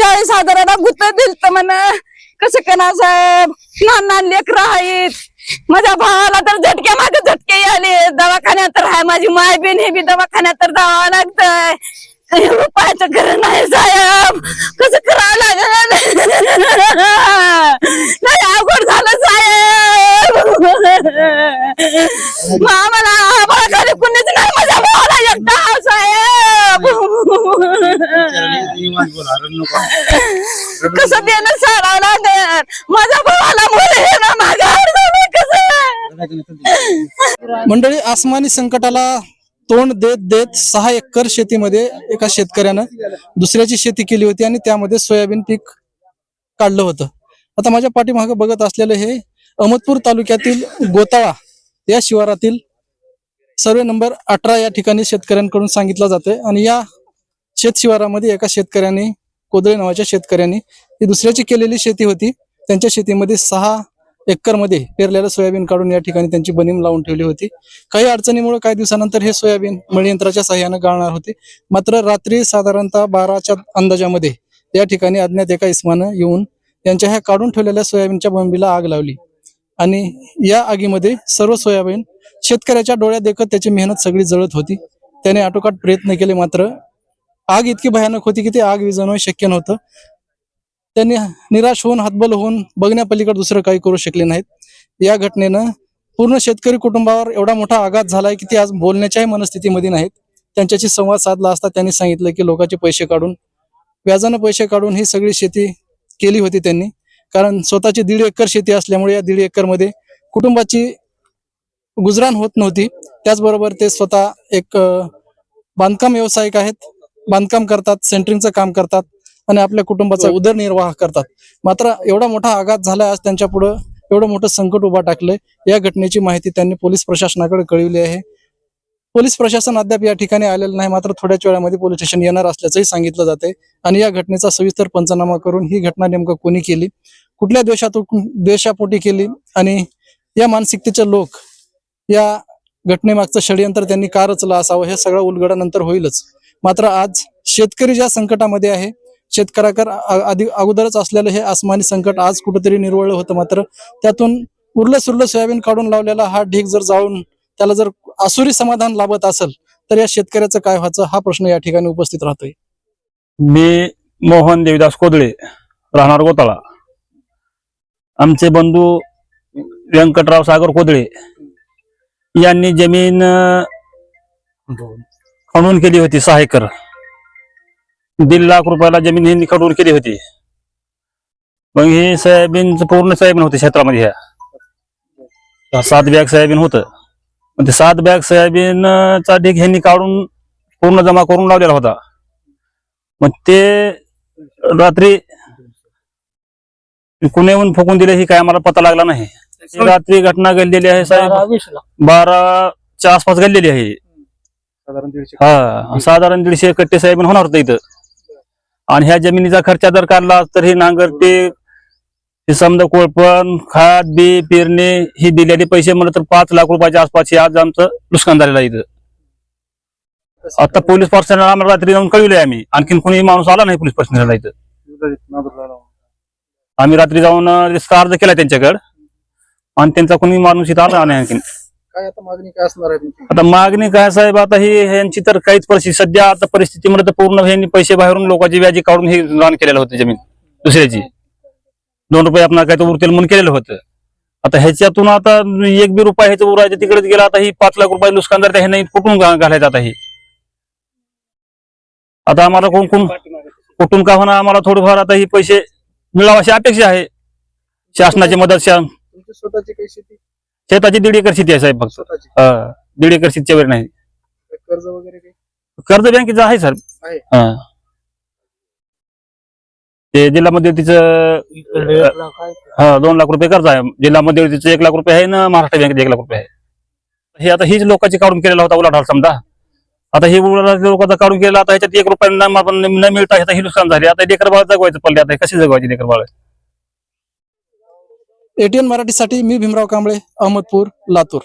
40,000 गुत्त दिलत म्हण. कसं करणार साहेब, लहान लहान लेकरं आहेत. माझ्या भावाला तर झटके मागे झटके आले. दवाखान्यात तर आहे, माझी माय बहीण हे बी दवाखान्यात तर जावं लागतंय. काही उपायचं घर नाही साहेब, कसं करावं लागेल. नाही अवघड झालं साहेब. आम्हाला खाली कुणीच नाही, माझ्या भावाला एकटा साहेब. कसं देणं सारावं लागेल. माझ्या भावाला मुलं हे ना मागावर झालं कसं. मंडळी, आसमानी संकटाला तोंड देत देत 6 एकर शेतीमध्ये एका शेतकऱ्यानं दुसऱ्याची शेती केली होती आणि त्यामध्ये सोयाबीन पीक काढलं होतं. आता माझ्या पाठीमागे बघत असलेलं हे अहमदपूर तालुक्यातील गोताळा या शिवारातील सर्वे नंबर 18 या ठिकाणी शेतकऱ्यांकडून सांगितलं जातंय. आणि या शेत शिवारामध्ये एका शेतकऱ्याने, कोदळे नावाच्या शेतकऱ्याने, ही दुसऱ्याची केलेली शेती होती. त्यांच्या शेतीमध्ये 6 एकर मध्ये पेरलेलं सोयाबीन काढून या ठिकाणी त्यांची बनीम लावून ठेवली होती. काही अडचणीमुळे काही दिवसानंतर हे सोयाबीन मळी यंत्राच्या साह्याने गाळणार होते. मात्र रात्री साधारणतः 12च्या अंदाजामध्ये या ठिकाणी अज्ञात एका इसमानं येऊन त्यांच्या ह्या काढून ठेवलेल्या सोयाबीनच्या बंबीला आग लावली. आणि या आगीमध्ये सर्व सोयाबीन शेतकऱ्याच्या डोळ्यात देखत त्याची मेहनत सगळी जळत होती. त्याने आटोकाट प्रयत्न केले, मात्र आग इतकी भयानक होती की ते आग विझवणं शक्य नव्हतं. त्यांनी निराश होऊन, हतबल होऊन बघण्यापलीकडे दुसरं काही करू शकले नाहीत. या घटनेनं पूर्ण शेतकरी कुटुंबावर एवढा मोठा आघात झालाय की ते आज बोलण्याच्याही मनस्थितीमध्ये नाहीत. त्यांच्याशी संवाद साधला असता त्यांनी सांगितलं की लोकांचे पैसे काढून, व्याजानं पैसे काढून ही सगळी शेती केली होती त्यांनी. कारण स्वतःची 1.5 एकर शेती असल्यामुळे या 1.5 एकर मध्ये कुटुंबाची गुजराण होत नव्हती. त्याचबरोबर ते स्वतः एक बांधकाम व्यावसायिक आहेत, बांधकाम करतात, सेंटरिंगचं काम करतात आणि आपल्या कुटुंबाचा उदरनिर्वाह करतात. मात्र एवढा मोठा आघात झाला, आज त्यांच्या पुढे एवढं मोठं संकट उभा टाकलंय. या घटनेची माहिती त्यांनी पोलीस प्रशासनाकडे कळवली आहे. पोलीस प्रशासन अद्याप या ठिकाणी आलेलं नाही, मात्र थोड्याच वेळामध्ये पोलीस स्टेशन येणार असल्याचंही सांगितलं जाते. आणि या घटनेचा सविस्तर पंचनामा करून ही घटना नेमकं कोणी केली, कुठल्या द्वेषापोटी केली आणि या मानसिकतेचे लोक या घटनेमागचं षडयंत्र त्यांनी का रचलं असावं, हे सगळं उलगडा होईलच. मात्र आज शेतकरी ज्या संकटामध्ये आहे, शेतकऱ्याकर अगोदरच असलेलं हे आसमानी संकट आज कुठेतरी निर्वळलं होतं. मात्र त्यातून उरलं सुरलं सोयाबीन काढून लावलेला हा ढीग जर जाऊन त्याला जर आसुरी समाधान लाभत असेल तर या शेतकऱ्याचं काय व्हायचं, हा प्रश्न या ठिकाणी उपस्थित राहतोय. मी मोहन देवीदास कोदळे, राहणार गोताळा. आमचे बंधू व्यंकटराव सागर कोदळे यांनी जमीन खणून केली होती 6 एकर. 1.5 लाख रुपयाला जमीन ही खडून केली होती. मग ही सोयाबीन पूर्ण सोयाबीन होती क्षेत्रामध्ये. ह्या 7 बॅग सोयाबीन होतं. ते 7 बॅग सोयाबीनचा ढीग ह्यांनी काढून पूर्ण जमा करून लावलेला होता. मग ते रात्री कुणी येऊन फुकून दिले ही काय आम्हाला पता लागला नाही. रात्री घटना घडलेली आहे साहेब, 12च्या आसपास घडलेली आहे. हा, साधारण 150 कट्टे सोयाबीन होणार होतं इथं. आणि ह्या जमिनीचा खर्च जर काढला तर हे नांगरटे, समजा कोळपण, खाद बी पेरणे ही दिलेले पैसे म्हणलं तर 5 लाख रुपयाच्या आसपास हे आज आमचं नुकसान झालेलं आहे इथं. आता पोलीस प्रशासनाला आम्हाला रात्री जाऊन कळविले आम्ही, आणखीन कोणी माणूस आला नाही पोलीस प्रशासनाला इथं. आम्ही रात्री जाऊन अर्ज केला त्यांच्याकडे आणि त्यांचा कोणी माणूस इथं आला नाही. आणखीन काय आता मागणी काय असणार आहे? आता मागणी काय साहेब, आता ही ह्यांची तर काहीच परिस्थिती सध्या आता परिस्थितीमध्ये तर पूर्ण ह्यांनी पैसे बाहेरून लोकांची व्याजी काढून हे रान केलेलं होतं जमीन दुसऱ्याची. 2 रुपये आपण काय तर उरतील म्हणून केलेलं होतं. आता ह्याच्यातून आता 1 बी रुपया ह्याचं उरायचं तिकडेच गेला. आता ही 5 लाख रुपये नुकसान जर ह्यांना कुठून घालायचं आता हे. आता आम्हाला कुठून का होणार, आम्हाला थोडंफार आता ही पैसे मिळावं अशी अपेक्षा आहे शासनाची मदत. स्वतःची काही शेती, शेताची 1.5 एकर शेती आहे साहेब फक्त. 1.5 एकर शेतीच्या वर नाही. कर्ज वगैरे काही? कर्ज बँकेचं आहे सर. ते जिल्हा मध्यवर्तीचं 2 लाख रुपये कर्ज आहे. जिल्हा मध्यवर्तीचं 1 लाख रुपये आहे ना, महाराष्ट्र बँकेत 1 लाख रुपये आहे. हे आता हीच लोकांची काढून केलेला होता उलाढाल समजा. आता हे उलाढाल लोकांचा काढून केला, आता ह्याच्यात 1 रुपया न मिळता ह्याचा ही नुकसान झाले. आता लेकर बाळ जगवायचं पडले, आता कशी जगवायची लेकर बाळ. ATN मराठीसाठी मी भीमराव कांबळे, अहमदपूर, लातूर.